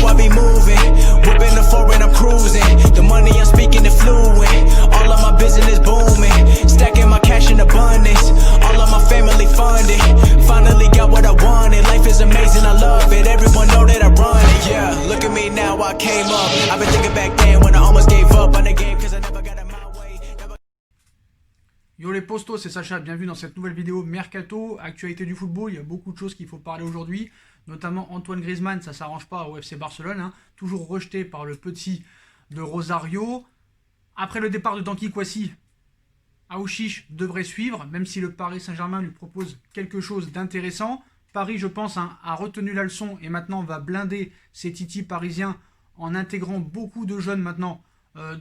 I be moving. Whipping the foreign, I'm cruising. The money I'm speaking is fluent. All of my business booming. Stacking my cash in abundance. All of my family funded. Finally got what I wanted. Life is amazing, I love it. Everyone know that I run it. Yeah, look at me now, I came up. I've been thinking back then when I almost gave up on the game cause I never got it my way. Yo les postos, c'est Sacha, bienvenue dans cette nouvelle vidéo Mercato, actualité du football. Il y a beaucoup de choses qu'il faut parler aujourd'hui, notamment Antoine Griezmann, ça s'arrange pas au FC Barcelone, hein, toujours rejeté par le petit de Rosario. Après le départ de Tanguy Kouassi, Aouchiche devrait suivre, même si le Paris Saint-Germain lui propose quelque chose d'intéressant. Paris, je pense, hein, a retenu la leçon et maintenant va blinder ses titis parisiens en intégrant beaucoup de jeunes maintenant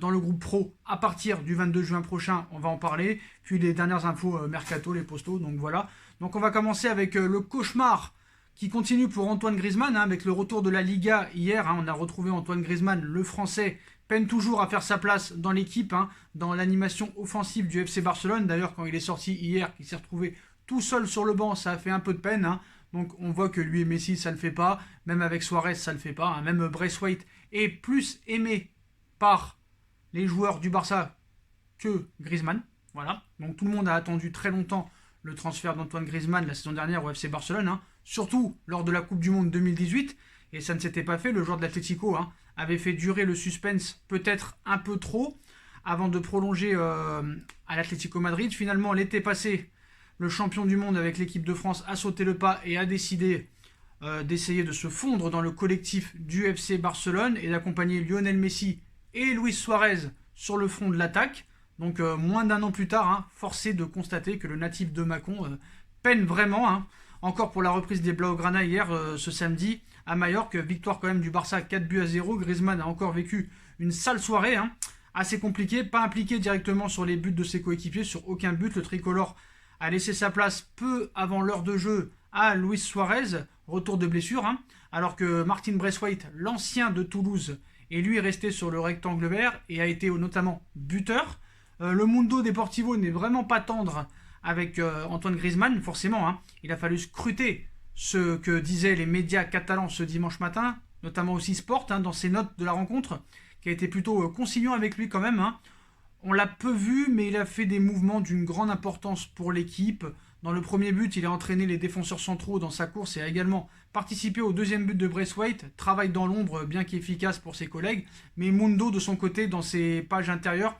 dans le groupe pro à partir du 22 juin prochain, on va en parler. Puis les dernières infos Mercato, les postos, donc voilà. Donc on va commencer avec le cauchemar qui continue pour Antoine Griezmann, hein, avec le retour de la Liga hier. Hein, on a retrouvé Antoine Griezmann, le Français, peine toujours à faire sa place dans l'équipe, hein, dans l'animation offensive du FC Barcelone. D'ailleurs, quand il est sorti hier, il s'est retrouvé tout seul sur le banc, ça a fait un peu de peine. Hein. Donc on voit que lui et Messi, ça ne le fait pas. Même avec Suarez, ça ne le fait pas. Hein. Même Braithwaite est plus aimé par les joueurs du Barça que Griezmann. Voilà. Donc tout le monde a attendu très longtemps le transfert d'Antoine Griezmann la saison dernière au FC Barcelone. Hein. Surtout lors de la Coupe du Monde 2018. Et ça ne s'était pas fait. Le joueur de l'Atlético avait fait durer le suspense peut-être un peu trop avant de prolonger à l'Atlético Madrid. Finalement, l'été passé, le champion du monde avec l'équipe de France a sauté le pas et a décidé d'essayer de se fondre dans le collectif du FC Barcelone et d'accompagner Lionel Messi et Luis Suarez sur le front de l'attaque. Donc moins d'un an plus tard, hein, forcé de constater que le natif de Mâcon peine vraiment. Hein. Encore pour la reprise des Blaugrana hier, ce samedi, à Majorque, victoire quand même du Barça 4-0. Griezmann a encore vécu une sale soirée, hein, assez compliquée, pas impliqué directement sur les buts de ses coéquipiers, sur aucun but. Le tricolore a laissé sa place peu avant l'heure de jeu à Luis Suarez, retour de blessure, hein, alors que Martin Braithwaite, l'ancien de Toulouse, est lui resté sur le rectangle vert et a été notamment buteur. Le Mundo Deportivo n'est vraiment pas tendre avec Antoine Griezmann, forcément. Hein. Il a fallu scruter ce que disaient les médias catalans ce dimanche matin, notamment aussi Sport, hein, dans ses notes de la rencontre, qui a été plutôt conciliant avec lui quand même. Hein. On l'a peu vu, mais il a fait des mouvements d'une grande importance pour l'équipe. Dans le premier but, il a entraîné les défenseurs centraux dans sa course et a également participé au deuxième but de Braithwaite. Travail dans l'ombre, bien qu'efficace pour ses collègues. Mais Mundo, de son côté, dans ses pages intérieures,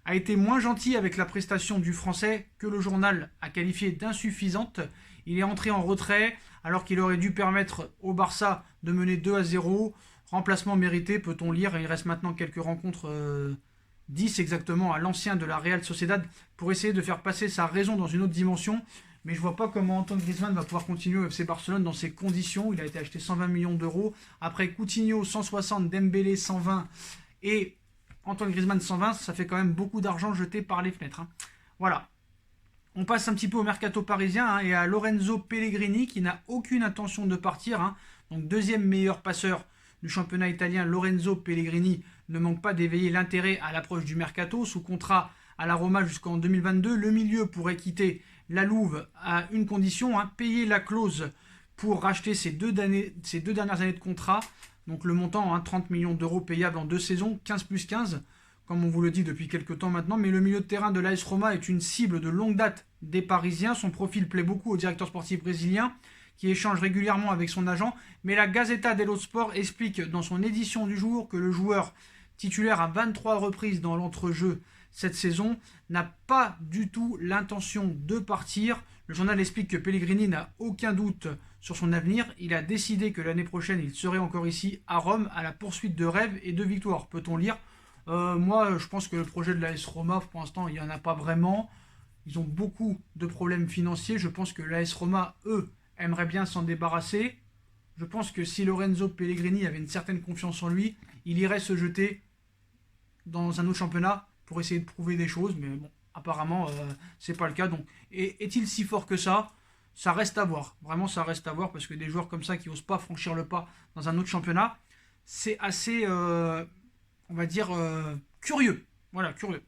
a été moins gentil avec la prestation du Français que le journal a qualifié d'insuffisante. Il est entré en retrait alors qu'il aurait dû permettre au Barça de mener 2-0. Remplacement mérité, peut-on lire. Il reste maintenant quelques rencontres 10 exactement à l'ancien de la Real Sociedad pour essayer de faire passer sa raison dans une autre dimension. Mais je vois pas comment Antoine Griezmann va pouvoir continuer au FC Barcelone dans ces conditions. Il a été acheté 120 millions d'euros. Après Coutinho 160, Dembélé 120 et Antoine Griezmann 120, ça fait quand même beaucoup d'argent jeté par les fenêtres. Hein. Voilà. On passe un petit peu au mercato parisien, hein, et à Lorenzo Pellegrini qui n'a aucune intention de partir. Hein. Donc deuxième meilleur passeur du championnat italien, Lorenzo Pellegrini ne manque pas d'éveiller l'intérêt à l'approche du mercato. Sous contrat à la Roma jusqu'en 2022, le milieu pourrait quitter la Louve à une condition, hein, payer la clause pour racheter ces deux dernières années de contrat. Donc le montant, hein, 30 millions d'euros payables en 2 saisons, 15 plus 15, comme on vous le dit depuis quelques temps maintenant. Mais le milieu de terrain de l'AS Roma est une cible de longue date des Parisiens. Son profil plaît beaucoup au directeur sportif brésilien, qui échange régulièrement avec son agent. Mais la Gazzetta dello Sport explique dans son édition du jour que le joueur, titulaire à 23 reprises dans l'entrejeu cette saison, n'a pas du tout l'intention de partir. Le journal explique que Pellegrini n'a aucun doute sur son avenir. Il a décidé que l'année prochaine, il serait encore ici à Rome à la poursuite de rêves et de victoires, peut-on lire. Moi, je pense que le projet de l'AS Roma, pour l'instant, il n'y en a pas vraiment. Ils ont beaucoup de problèmes financiers. Je pense que l'AS Roma, eux, aimeraient bien s'en débarrasser. Je pense que si Lorenzo Pellegrini avait une certaine confiance en lui, il irait se jeter dans un autre championnat pour essayer de prouver des choses. Mais bon, apparemment, c'est pas le cas. Donc, est-il si fort que ça ? Ça reste à voir. Vraiment, ça reste à voir parce que des joueurs comme ça qui n'osent pas franchir le pas dans un autre championnat, c'est assez, on va dire, curieux. Voilà, curieux.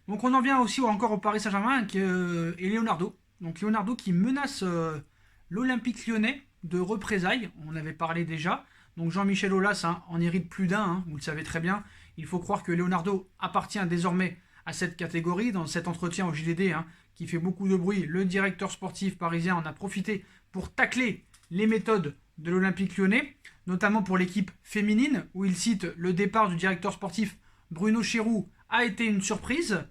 Donc, on en vient aussi encore au Paris Saint-Germain et Leonardo. Donc, Leonardo qui menace l'Olympique Lyonnais de représailles. On avait parlé déjà. Donc Jean-Michel Aulas en hérite plus d'un, vous le savez très bien. Il faut croire que Leonardo appartient désormais à cette catégorie. Dans cet entretien au JDD, qui fait beaucoup de bruit, le directeur sportif parisien en a profité pour tacler les méthodes de l'Olympique Lyonnais, notamment pour l'équipe féminine, où il cite le départ du directeur sportif Bruno Chéroux a été une surprise.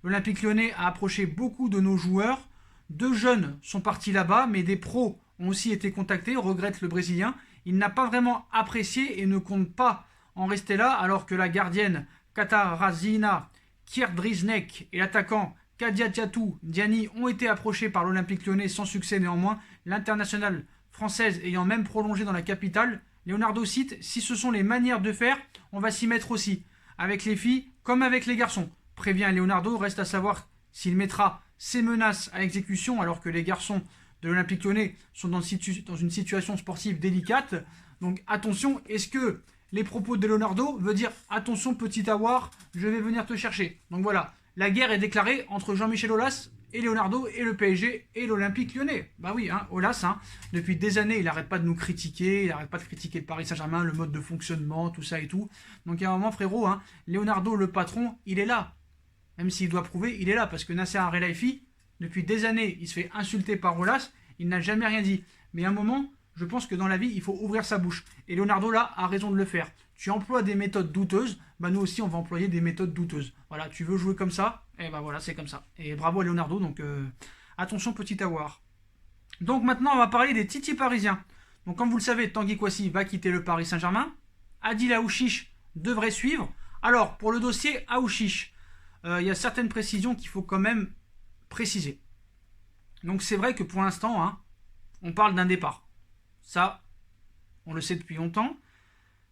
L'Olympique Lyonnais a approché beaucoup de nos joueurs. 2 jeunes sont partis là-bas, mais des pros ont aussi été contactés, regrette le Brésilien. Il n'a pas vraiment apprécié et ne compte pas en rester là, alors que la gardienne Katarzyna Kierdrzynek et l'attaquant Kadiadiatou Diani ont été approchés par l'Olympique Lyonnais sans succès néanmoins. L'internationale française ayant même prolongé dans la capitale, Leonardo cite « Si ce sont les manières de faire, on va s'y mettre aussi, avec les filles comme avec les garçons », prévient Leonardo. Reste à savoir s'il mettra ces menaces à exécution alors que les garçons de l'Olympique Lyonnais sont dans une situation sportive délicate. Donc attention, est-ce que les propos de Leonardo veulent dire « Attention petit avoir, je vais venir te chercher ». Donc voilà, la guerre est déclarée entre Jean-Michel Aulas et Leonardo et le PSG et l'Olympique Lyonnais. Bah oui, Aulas, depuis des années, il n'arrête pas de nous critiquer, il n'arrête pas de critiquer le Paris Saint-Germain, le mode de fonctionnement, tout ça et tout. Donc il y a un moment, frérot, Leonardo, le patron, il est là. Même s'il doit prouver, il est là, parce que Nasser Al-Khelaifi, depuis des années, il se fait insulter par Aulas, il n'a jamais rien dit. Mais à un moment, je pense que dans la vie, il faut ouvrir sa bouche. Et Leonardo, là, a raison de le faire. Tu emploies des méthodes douteuses, bah nous aussi, on va employer des méthodes douteuses. Voilà, tu veux jouer comme ça, et bah voilà, c'est comme ça. Et bravo à Leonardo, donc attention, petit avoir. Donc maintenant, on va parler des titis parisiens. Donc comme vous le savez, Tanguy Kouassi va quitter le Paris Saint-Germain. Adil Aouchiche devrait suivre. Alors, pour le dossier Aouchiche, il y a certaines précisions qu'il faut quand même préciser. Donc c'est vrai que pour l'instant, on parle d'un départ. Ça, on le sait depuis longtemps.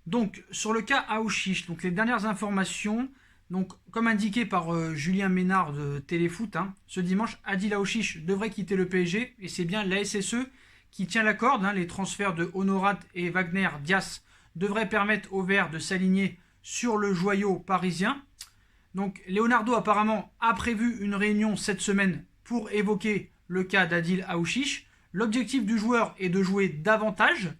Donc sur le cas Aouchiche, donc les dernières informations, donc comme indiqué par Julien Ménard de Téléfoot, ce dimanche, Adil Aouchiche devrait quitter le PSG et c'est bien la SSE qui tient la corde. Les transferts de Honorat et Wagner Dias devraient permettre aux Verts de s'aligner sur le joyau parisien. Donc Leonardo apparemment a prévu une réunion cette semaine pour évoquer le cas d'Adil Aouchiche. L'objectif du joueur est de jouer davantage.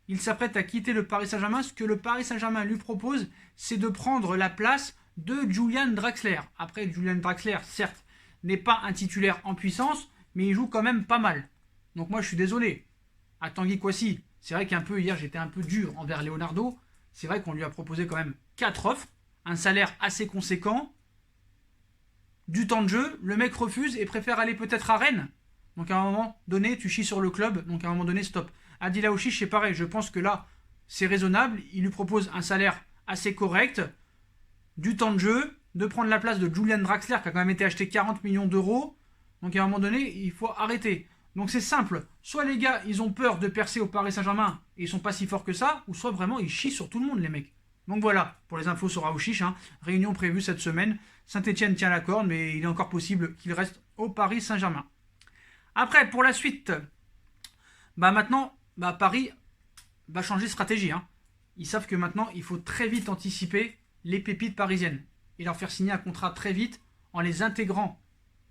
Il s'apprête à quitter le Paris Saint-Germain. Ce que le Paris Saint-Germain lui propose, c'est de prendre la place de Julian Draxler. Après, Julian Draxler, certes, n'est pas un titulaire en puissance, mais il joue quand même pas mal. Donc moi, je suis désolé. À Tanguy Kouassi, c'est vrai hier, j'étais un peu dur envers Leonardo. C'est vrai qu'on lui a proposé quand même 4 offres, un salaire assez conséquent, du temps de jeu. Le mec refuse et préfère aller peut-être à Rennes. Donc à un moment donné, tu chies sur le club. Donc à un moment donné, stop. Adil Aouchiche, c'est pareil. Je pense que là, c'est raisonnable. Il lui propose un salaire assez correct, du temps de jeu, de prendre la place de Julian Draxler qui a quand même été acheté 40 millions d'euros. Donc à un moment donné, il faut arrêter. Donc c'est simple. Soit les gars, ils ont peur de percer au Paris Saint-Germain et ils sont pas si forts que ça, ou soit vraiment ils chient sur tout le monde, les mecs. Donc voilà, pour les infos sur Aouchiche, réunion prévue cette semaine. Saint-Etienne tient la corde, mais il est encore possible qu'il reste au Paris Saint-Germain. Après, pour la suite, maintenant, Paris va changer de stratégie. Ils savent que maintenant, il faut très vite anticiper les pépites parisiennes et leur faire signer un contrat très vite en les intégrant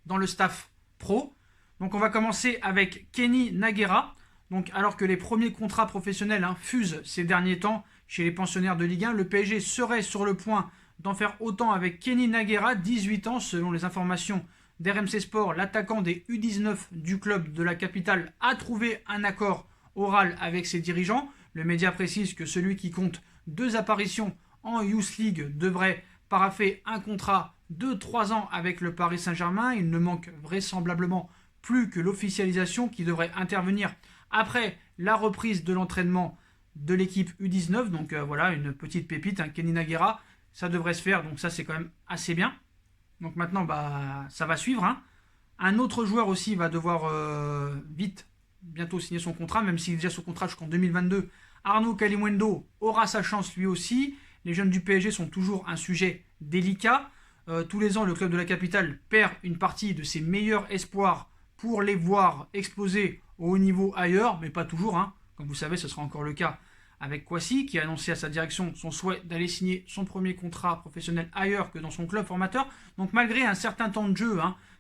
dans le staff pro. Donc on va commencer avec Kenny Naguera. Donc alors que les premiers contrats professionnels fusent ces derniers temps chez les pensionnaires de Ligue 1, le PSG serait sur le point d'en faire autant avec Kenny Naguera, 18 ans, selon les informations d'RMC Sport. L'attaquant des U19 du club de la capitale a trouvé un accord oral avec ses dirigeants. Le média précise que celui qui compte 2 apparitions en Youth League devrait paraffer un contrat de 3 ans avec le Paris Saint-Germain. Il ne manque vraisemblablement plus que l'officialisation qui devrait intervenir après la reprise de l'entraînement de l'équipe U19. Donc voilà, une petite pépite, Kenny Naguera, ça devrait se faire, donc ça c'est quand même assez bien. Donc maintenant, ça va suivre. Un autre joueur aussi va devoir bientôt signer son contrat, même s'il est déjà sous contrat jusqu'en 2022. Arnaud Kalimuendo aura sa chance lui aussi. Les jeunes du PSG sont toujours un sujet délicat. Tous les ans, le club de la capitale perd une partie de ses meilleurs espoirs pour les voir exploser au haut niveau ailleurs, mais pas toujours. Comme vous savez, ce sera encore le cas avec Kouassi, qui a annoncé à sa direction son souhait d'aller signer son premier contrat professionnel ailleurs que dans son club formateur. Donc malgré un certain temps de jeu,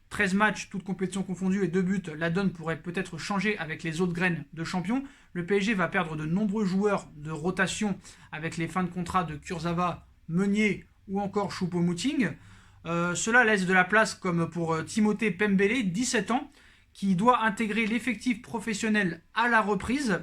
13 matchs, toutes compétitions confondues et 2 buts, la donne pourrait peut-être changer avec les autres graines de champions. Le PSG va perdre de nombreux joueurs de rotation avec les fins de contrat de Kurzawa, Meunier ou encore Choupo-Moting. Cela laisse de la place comme pour Timothée Pembele, 17 ans, qui doit intégrer l'effectif professionnel à la reprise.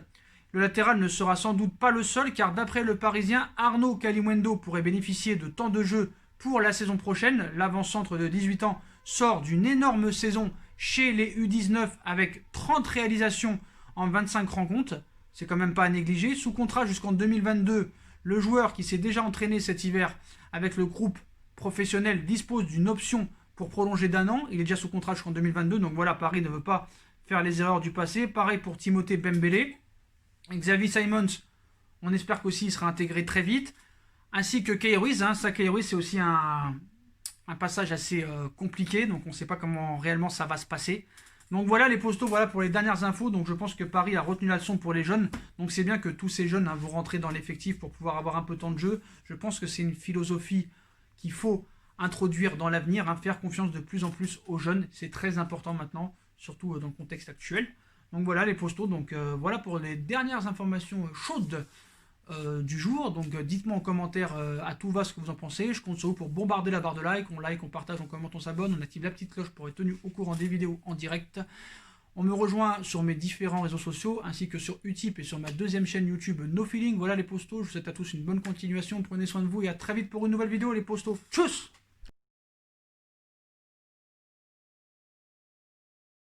Le latéral ne sera sans doute pas le seul car d'après le Parisien, Arnaud Kalimuendo pourrait bénéficier de temps de jeu pour la saison prochaine. L'avant-centre de 18 ans sort d'une énorme saison chez les U19 avec 30 réalisations en 25 rencontres. C'est quand même pas à négliger. Sous contrat jusqu'en 2022, le joueur qui s'est déjà entraîné cet hiver avec le groupe professionnel dispose d'une option pour prolonger d'1 an. Il est déjà sous contrat jusqu'en 2022. Donc voilà, Paris ne veut pas faire les erreurs du passé. Pareil pour Timothée Pembele. Xavi Simons, on espère qu'aussi il sera intégré très vite. Ainsi que Keï Ruiz. Ça, Keï Ruiz, c'est aussi un passage assez compliqué. Donc on ne sait pas comment réellement ça va se passer. Donc voilà les postos, voilà pour les dernières infos. Donc je pense que Paris a retenu la leçon pour les jeunes. Donc c'est bien que tous ces jeunes vont rentrer dans l'effectif pour pouvoir avoir un peu de temps de jeu. Je pense que c'est une philosophie qu'il faut introduire dans l'avenir, faire confiance de plus en plus aux jeunes. C'est très important maintenant, surtout dans le contexte actuel. Donc voilà les postos. Donc voilà pour les dernières informations chaudes du jour. Donc dites-moi en commentaire à tout va ce que vous en pensez. Je compte sur vous pour bombarder la barre de like. On like, on partage, on commente, on s'abonne. On active la petite cloche pour être tenu au courant des vidéos en direct. On me rejoint sur mes différents réseaux sociaux ainsi que sur Utip et sur ma deuxième chaîne YouTube No Feeling. Voilà les postos. Je vous souhaite à tous une bonne continuation. Prenez soin de vous et à très vite pour une nouvelle vidéo les postos. Tchuss!